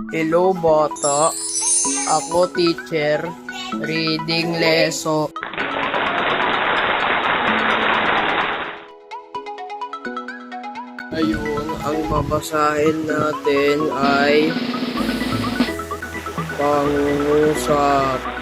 Hello, bata. Ako, teacher. Reading leso. Ayun, ang babasahin natin ay pangungusap.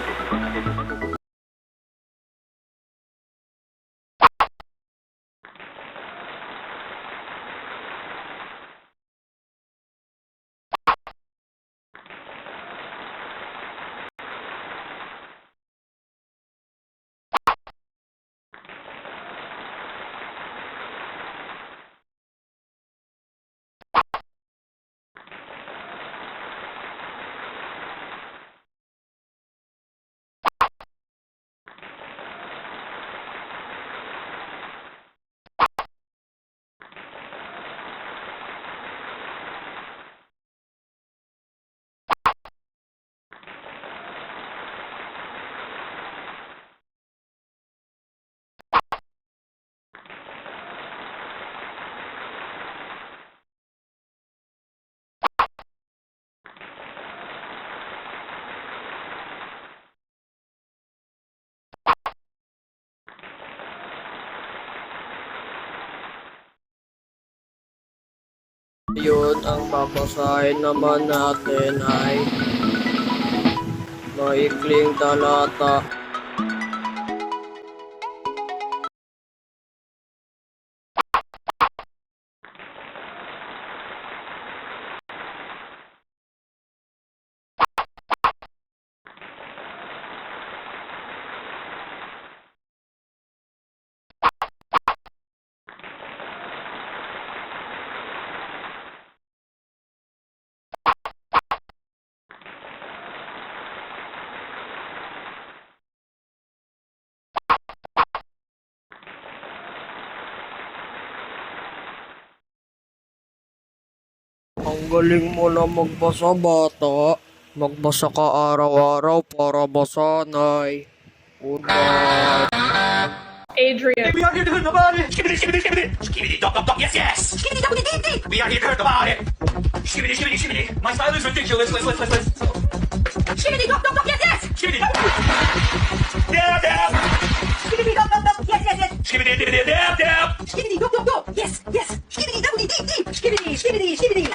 Ayun, ang babasahin naman natin ay maikling talata. Ang galing mo na magbasa, bata. Magbasa ka araw-araw para masanay. Goodbye. Adrian. We are here to hurt nobody. Skibbity, skibbity, skibbity. Skibbity, dop, dop, dop. Yes, yes. Skibbity dobbity dee dee. We are here to hurt nobody. Skibbity, skibbity, skibbity. My style is ridiculous. Let's. Skibbity dop dop dop. Yes, yes. Skibbity. Dab, dab. Skibbity dop dop dop. Yes, yes, yes. Skibbity, dibbity, dab, dab. Skibbity dop dop dop. Yes, yes. Skibbity dobbity dee dee. Skibbity, skibbity, skibbity.